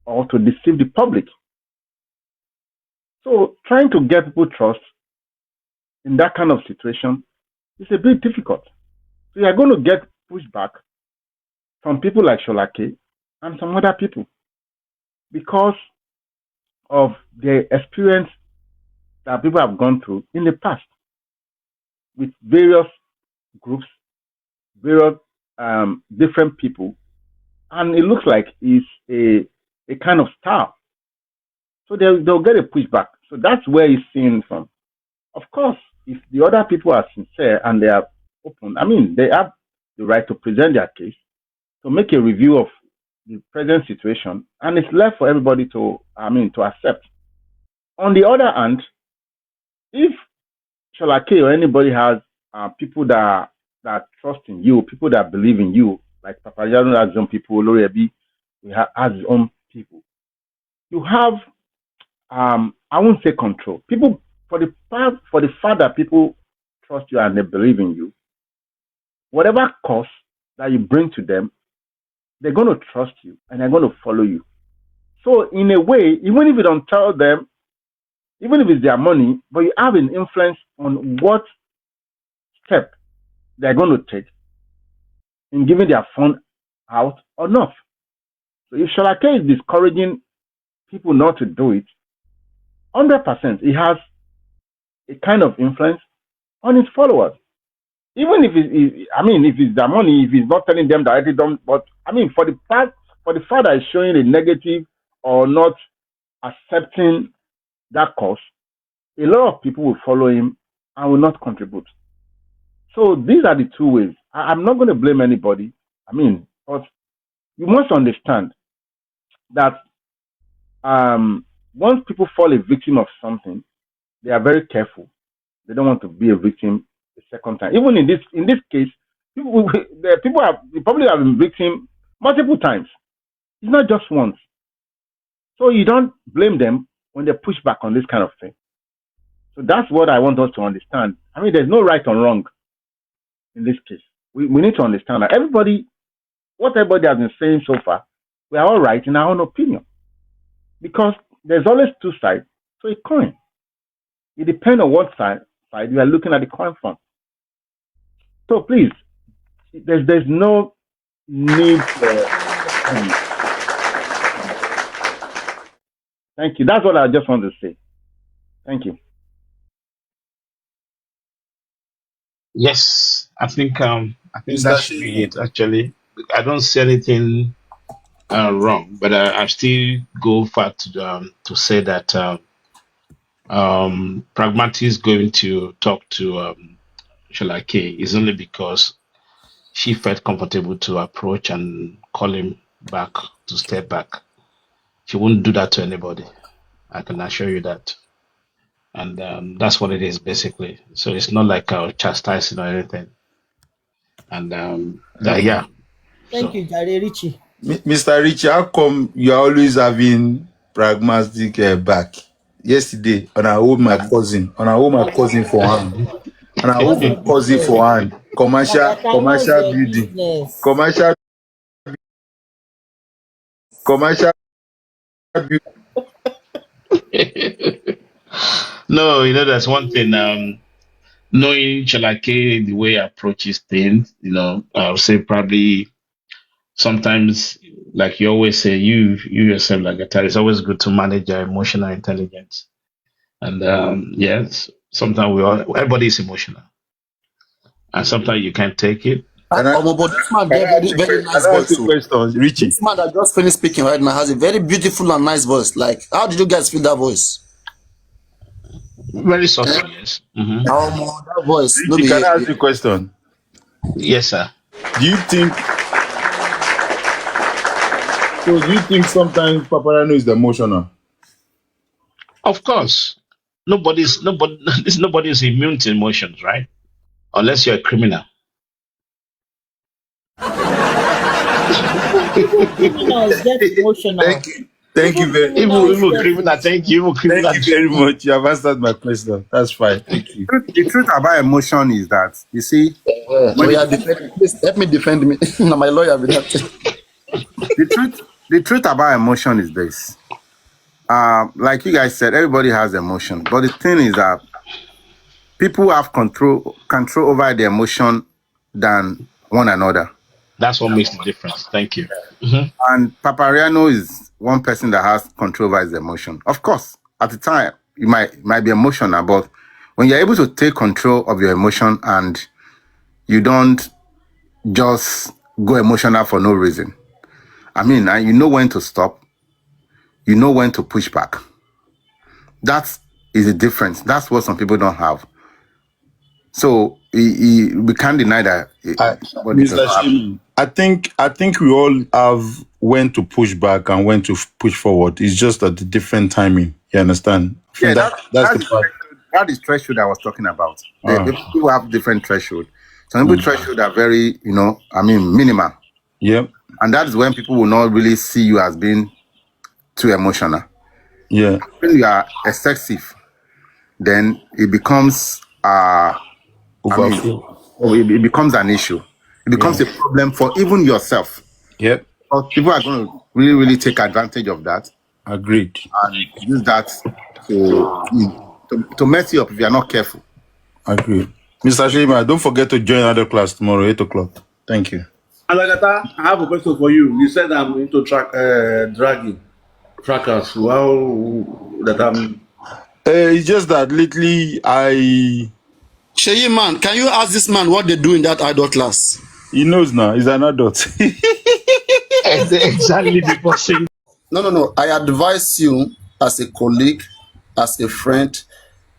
or to deceive the public. So trying to get people trust in that kind of situation is a bit difficult. So you're going to get pushback from people like Sholake and some other people because of the experience that people have gone through in the past with various groups, various different people, and it looks like it's a kind of star. So they'll get a pushback. So that's where he's seeing from. Of course, if the other people are sincere and they are open, I mean, they have the right to present their case, to make a review of the present situation, and it's left for everybody to, I mean, to accept. On the other hand, if Shalake or anybody has people that trust in you, people that believe in you, like Papariano has his own people, Loriebi has his own people. You have, I won't say control. People for the fact that people trust you and they believe in you, whatever cause that you bring to them, they're going to trust you and they're going to follow you. So in a way, even if you don't tell them, even if it's their money, but you have an influence on what step they're going to take in giving their fund out or not. So if Shalake is discouraging people not to do it, 100%, he has a kind of influence on his followers. Even if I mean, if it's their money, if he's not telling them directly, don't. But I mean, for the fact that is showing a negative or not accepting that cause, a lot of people will follow him and will not contribute. So these are the two ways. I'm not going to blame anybody. I mean, but you must understand that once people fall a victim of something, they are very careful. They don't want to be a victim a second time. Even in this case, the public have been victim multiple times. It's not just once. So you don't blame them when they push back on this kind of thing. So that's what I want us to understand. I mean, there's no right or wrong in this case. We need to understand that what everybody has been saying so far, we are all right in our own opinion. Because there's always two sides to a coin. It depends on what side you are looking at the coin from. So please, there's no need for. Thank you. That's what I just want to say. Thank you. Yes, I think Mr. that should be it. Actually, I don't see anything wrong, but I still go far to say that Pragmatic is going to talk to Shalake is only because she felt comfortable to approach and call him back to step back. She wouldn't do that to anybody. I can assure you that. And that's what it is basically. So it's not like chastising or anything. And yeah. Thank So you, Jare Richie. Mr. Rich, how come you're always having pragmatic back? Yesterday, on I hold my cousin, for hand, and I hold What's my your cousin business? for hand. Lagata, what's Commercial your building, business? commercial, commercial building. no, that's one thing. Knowing Chalake the way he approaches things, I would say probably sometimes, like you always say, you yourself, like a it's always good to manage your emotional intelligence. And yes, sometimes everybody is emotional, and sometimes you can't take it. Can I, But this man can get I ask very, you, very can nice I ask voice. you So questions, Richie? this man that just finished speaking right now has a very beautiful and nice voice. Like, how did you guys feel that voice? Very subtle, yes. That voice, no Richie, can be. I ask you a question? Yes, sir. Do you think so? Do you think sometimes Papariano is emotional? Of course, nobody is immune to emotions, right? Unless you're a criminal. Even criminals get emotional. Thank you. Thank you Even very criminals Even get criminal, thank you. Even thank criminal. you very much. You have answered my question. That's fine. Thank you. The truth about emotion is that, you see, Oh when yeah, please help me defend me. Now my lawyer be that. the truth about emotion is this. Like you guys said, everybody has emotion, but the thing is that people have control over the emotion than one another. That's what makes the difference. Thank you. Mhm. And Papariano is one person that has control over his emotion. Of course, at the time, you might be emotional, but when you're able to take control of your emotion and you don't just go emotional for no reason. I mean, and you know when to stop, you know when to push back. That is the difference. That's what some people don't have. So we can't deny that somebody does Mr. not have. Shimon, I think we all have when to push back and when to push forward. It's just at the different timing. You understand? I Yeah, think that's the part. that is threshold I was talking about. The Ah, people have different threshold. Some people mm, threshold are very, minimal. yep, And that is when people will not really see you as being too emotional. yeah, When you are excessive, then it becomes overflow. it becomes an issue. It becomes Yeah, a problem for even yourself. yep, Because people are going to really, really take advantage of that agreed, and use that to mess you up if you are not careful. agreed. Mr. Shima, don't forget to join other class tomorrow, 8 o'clock. Thank you. Alagata, I have a question for you. You said I'm into dragging trackers. Well, that I'm. It's just that lately Sheyi man, can you ask this man what they do in that idol class? he knows now. He's an adult. Exactly the person. No. I advise you as a colleague, as a friend,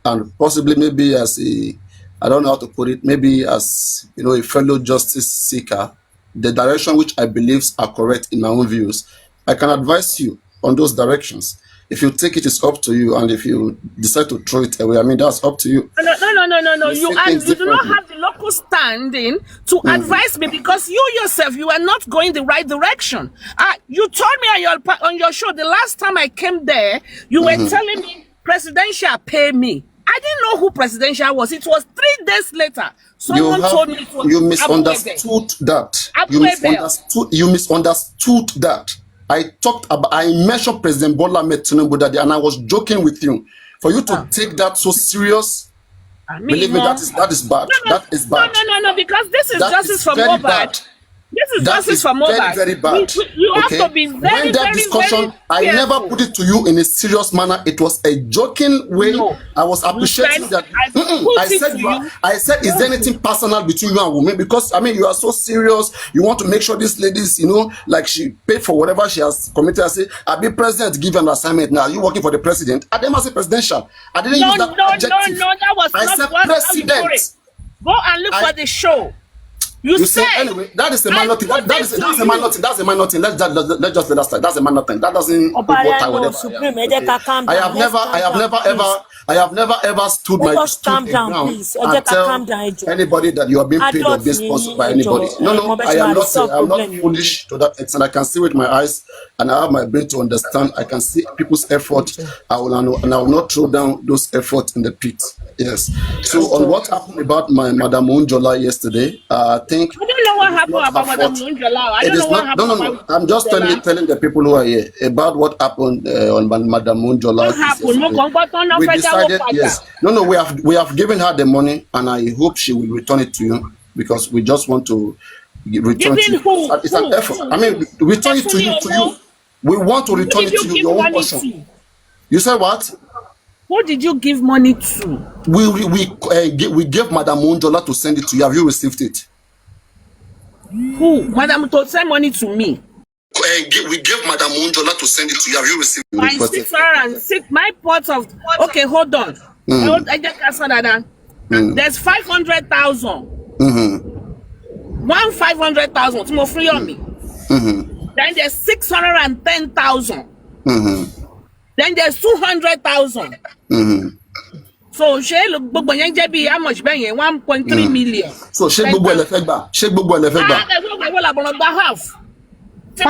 and possibly maybe as I don't know how to put it, maybe as a fellow justice seeker, the direction which I believe are correct in my own views. I can advise you on those directions. If you take it, it's up to you, and if you decide to throw it away, I mean that's up to you. No. We You see and things you do not differently. have the local standing to advise me because you yourself you are not going the right direction. You told me on your show the last time I came there, you were telling me presidential pay me. I didn't know who presidential was. It was 3 days later. Someone told me it was You Abuebe. misunderstood that. Abuebe. You misunderstood that. I mentioned President Bola Ahmed Tinubu that day, and I was joking with you. For you to take that so serious, I mean, Believe me, that is bad. That is bad. No, because this is That justice is for very Mohbad. bad. This is That justice is for Mohbad. very, very bad. You have Okay. to be very, When that very, discussion, very I never careful. put it to you in a serious manner. It was a joking way. No. I was appreciating said, that. I put I it said, to you. I said, is there anything personal between you and women? Because I mean, you are so serious. You want to make sure this lady's, like she paid for whatever she has committed. I say, I'll be president. Give you an assignment now. You working for the president? I didn't say presidential. I didn't use that adjective. No. That was I not said what president. Go and look for the show. You say said anyway. That is a minor thing. That's a minor thing. That's a minor thing. Let's just let that slide. That's a minor thing. That doesn't put what I whatever. I have never ever stood my ground and tell anybody that you are being paid or being sponsored by anybody. No. I am not saying I'm not foolish to that extent. I can see with my eyes and I have my brain to understand. I can see people's effort. I will not throw down those efforts in the pit. Yes. So on what happened about my Madam Unjola yesterday, I think I don't know what happened about Madam Unjola. I don't know what happened. No. I'm just telling the people who are here about what happened on Madam Unjola. What happened? We decided, yes. No. We have given her the money, and I hope she will return it to you because we just want to return it to you. It's an effort. I mean, return it to you. We want to return it to you. Your own portion. You said what? Who did you give money to? We gave Madam Unjola to send it to you. Have you received it? Who? Madam to send money to me. We gave Madam Unjola to send it to you. Have you received it? My 606. My pot of. Okay, hold on. I just answer that. There's 500,000. One 500,000. It's more free on me. Then there's 610,000. Then there's 200,000. So gbogbo yẹn jẹ́ bí how much bẹ́ẹ̀ yẹn 1.3 million. So ṣé gbogbo ẹ̀ lẹ fẹ́ gbà? Ṣé gbogbo ẹ̀ lẹ fẹ́ gbà? Gbogbo làbọ̀rọ̀ gba half. No,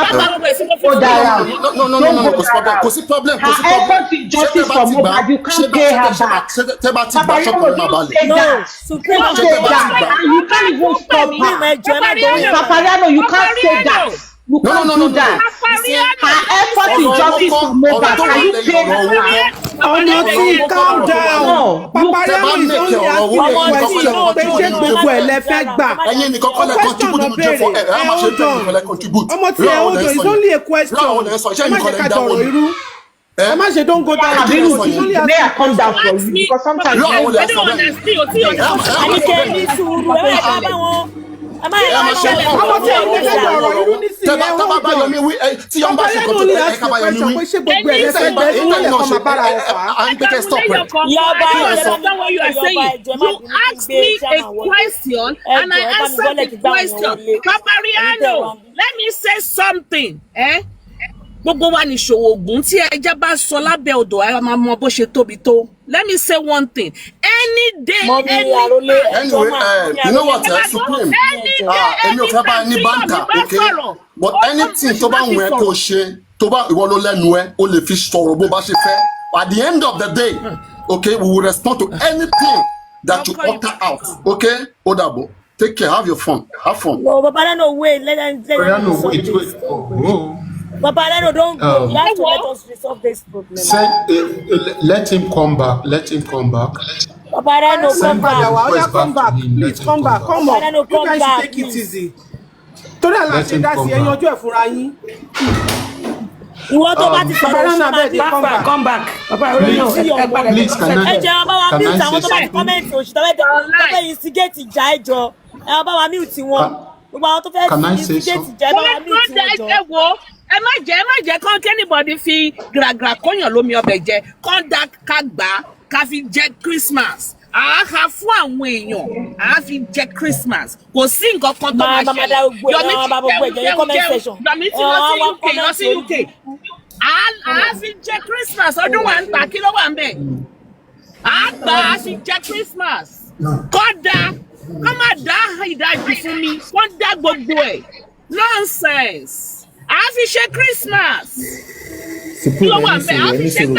kò sí problem. Justice for Mohbad, you can't pay her back. Papariano, you that. Supreme say that. And you can't even stop her. Papariano, you can't say that. You can't do that. Her effort is justice for Mohbad. Can you pay her? Calm down. Papariano is only asking a question. Pé gbogbo ẹ̀ lẹ fẹ́ gbà. Question no béèrè. Hold on. Ọmọ tí ẹ hold on. It's only a question. Ẹ má ṣe ká dọ̀rọ̀ irú. Ẹ má ṣe don't go down. May I come down for you because sometimes I don't understand. You asked me a question and I answered the question. Papariano, let me say something. Gbogbo wa ni ṣòwò ògùn tí ẹja bá sọ lábẹ́ odò ẹ máa mọ bó ṣe tóbi tó. Let me say one thing. Any day, anyway, you know what, Supreme? Èmi ò fẹ́ bá ní banker, okay? But anything tó bá ń wẹ̀ kó ṣe, tó bá ìwọ ló lẹ́nu ẹ, o lè fi sọ̀rọ̀ bó bá ṣe fẹ́. At the end of the day, okay, we will respond to anything that you utter out, okay? Odabo, take care, have your fun, have fun. No, but I don't know, wait, let wait. Papa, don't go. You have to let us resolve this problem. Let him come back. Papa, come back. Please come back. Come on. You guys take it easy. Torí àlàṣe dá sí ẹ̀yin ojú ẹ̀ fúnra yín. Ìwọ tó bá ti sọ̀rọ̀ come back. Papa, please can I say àwọn tó bá ti comment òṣìṣẹ́ instigate ìjà ẹjọ́. Ẹ bá wa mute wọn. Gbogbo àwọn tó fẹ́ instigate ìjà ẹ bá wa mute wọn. Ẹ má jẹ́ kán kẹ́nìbọ̀dì fi gàràgàrà kóyàn lómi ọbẹ̀ jẹ kán dá ká gbà ká fi jẹ Christmas àá fún àwọn èèyàn àá fi jẹ Christmas kò sí nǹkan kan tó máa ṣẹlẹ̀ Yọ̀mí ti lọ sí UK àá fi jẹ Christmas ọdún wa ń ta kí ló wà ń bẹ̀ àá gbà á fi jẹ Christmas kódà kán má dá ìdajì fún mi kán dá gbogbo ẹ̀ nonsense. I fi Christmas. Supreme ẹni sọ̀rọ̀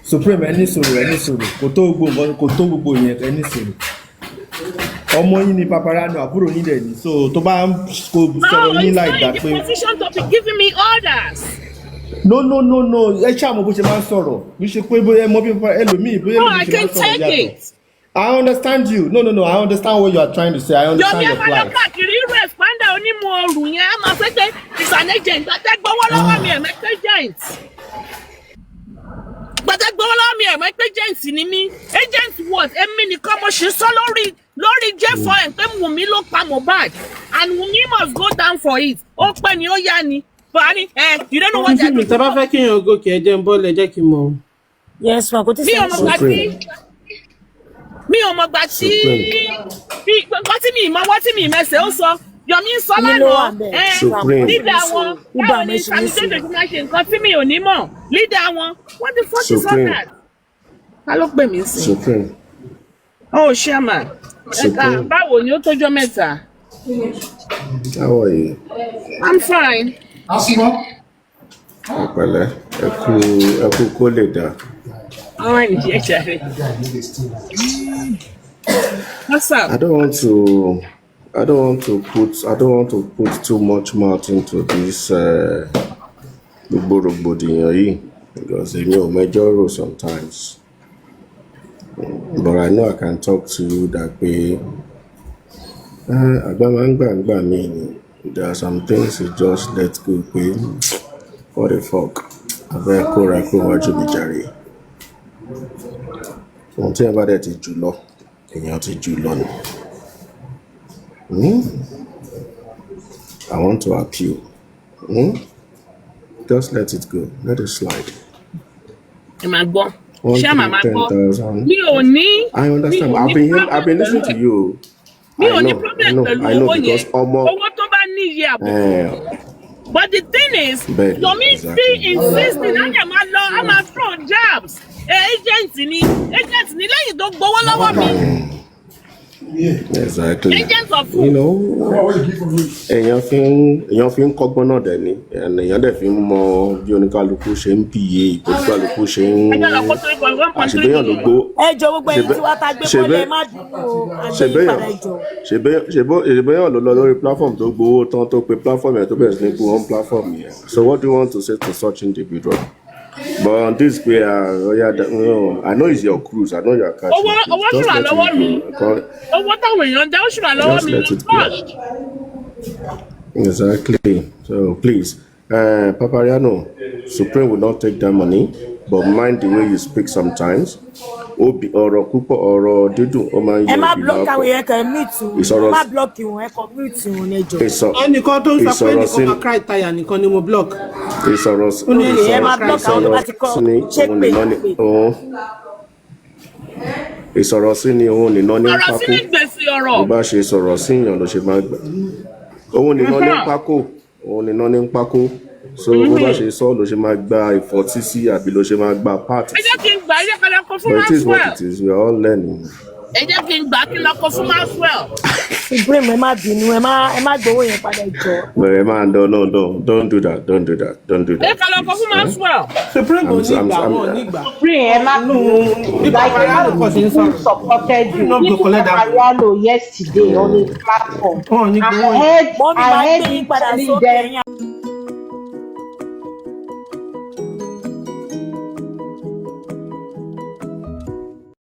Supreme ẹni sọ̀rọ̀ kò tó gbogbo yẹn ẹni sọ̀rọ̀. Ọmọ yín ni Papariano àbúrò yín dẹ̀ ni so tó bá ń sọ̀rọ̀ yín láì dá pé. No, it's not in the position to be giving me orders. No. Ẹ ṣáà mọ bó ṣe máa ń sọ̀rọ̀. Bí ṣe pé bóyá mọ bí ẹlòmíì bóyá No, ẹlòmíì I ṣe máa can ń sọ̀rọ̀ take yàtọ̀. it. I understand you. No. I understand what you are trying to say. I understand Yomi your plight. Amaloka kiri irú expanda onímọ̀ ọ̀rù yẹn á máa fẹ́ pé it's an agent. Gbàtẹ́ gbowó lọ́wọ́ mi ẹ̀mẹ́ agent. Gbàtẹ́ gbowó lọ́wọ́ mi ẹ̀mẹ́ agent ni mí. Agent what? Èmi nìkan mo ṣe sọ lórí J4M pé Wùmí ló pa Mohbad and Wùmí must go down for it. Ó pẹ́ ni ó yá ni. Fani, you don't know what they're doing. Tẹ́ bá fẹ́ kí èèyàn gòkè ẹ jẹ́ ń bọ́lẹ̀ jẹ́ kí n mọ̀. Yes, ma, kò tí Mi ò mọ̀ gbà tí mi ìmọ̀ wọ́n tí mi ìmẹsẹ̀ ó sọ Yomi ń sọ lánàá lídà wọn báwo ni sanitẹ́tẹ̀ tí máa ṣe nǹkan tí mi ò ní mọ̀ lídà wọn what the fuck is all that? Ká ló pè mí sí? Oh chairman ẹ̀ka báwo ni ó tọ́jọ́ mẹ́ta? How are you? I'm fine. Ọ̀pẹ̀lẹ́ ẹ kú kó lè dà. Àwọn ènìyàn ṣe ṣe. What's up? I don't want to put too much mouth into this rògbòdìyàn yìí because èmi ò mẹjọ rò sometimes. But I know I can talk to you that way. Àgbà máa ń gbà mí ni. There are some things you just let go pé what the fuck abẹ́ kóra kó wájú mi jàre. Ohun tí ẹ bá dẹ̀ ti jù lọ èèyàn ti jù lọ ni. I want to appeal. Just let it go. Let it slide. Ẹ máa gbọ́. Ṣé màmá gbọ́? Mi ò ní. I understand. I've been listening to you. Mi ò ní problem pẹ̀lú owó yẹn. Owó tó bá ní iye àbùkù. But the thing is, Yomi still insisting that I'm a throw jabs. Agent ni lẹ́yìn tó gbowó lọ́wọ́ mi. Exactly. Agents of you know, èèyàn fi ń kọ́gbọ́n náà dẹ̀ ni èèyàn dẹ̀ fi ń mọ bí oníkálukú ṣe ń pìyè oníkálukú ṣe ń àṣìbéyàn ló gbó. Ẹ jọ gbogbo ẹ̀yin tí wàá ta gbé bọ́lẹ̀ má dúró àgbẹ̀yìn padà ẹjọ́. ṣèbéyàn ló lọ lórí platform tó gbowó tán tó pe platform yẹn tó bẹ̀rẹ̀ sí ní kú on platform yẹn. So what do you want to say to such individual? But on this way, I know it's your cruise. I know you're catching. Owó ṣùgbọ́n lọ́wọ́ mi. Owó táwọn èèyàn dá ó ṣùgbọ́n lọ́wọ́ mi ló cost. Exactly. So please, Papariano, Supreme will not take that money, but mind the way you speak sometimes. Ọ̀rọ̀ púpọ̀ ọ̀rọ̀ dídùn ó máa ń yọ ẹ má block àwọn èèyàn kan mute wọn ẹ má block wọn ẹ kàn mute wọn ní ẹjọ́. Ẹnìkan tó ń sọ pé nìkan máa cry tire nìkan ni mo block. ẹ má block àwọn tó bá ti kọ́ ṣé pé ìsọ̀rọ̀ sí ni òun nìna ní pákó. Ọ̀rọ̀ sí ní gbèsè ọ̀rọ̀. Bó bá ṣe sọ̀rọ̀ sí èèyàn ló ṣe máa gbà. Òun nìna ní pákó. Òun nìna ní pákó. So bó bá ṣe sọ ló ṣe máa gba ìfọ̀tísí àbí ló ṣe máa gba part. Ẹ jẹ́ kí n gbà ẹ jẹ́ kí n lọ kó fún But it is what Maxwell. it is. We are all learning. Ẹ jẹ́ kí n gbà kí n lọ kó fún Maxwell. Supreme ẹ má bínú ẹ má gbowó yẹn padà ìjọ. But man, don't do that. Don't do that. Don't do Ẹ that. kà lọ kó fún Maxwell. Supreme kò ní ìgbà wọn ní ìgbà. Supreme ẹ má bínú. Like people supported you. Even Papariano yesterday on his platform. I heard you telling them.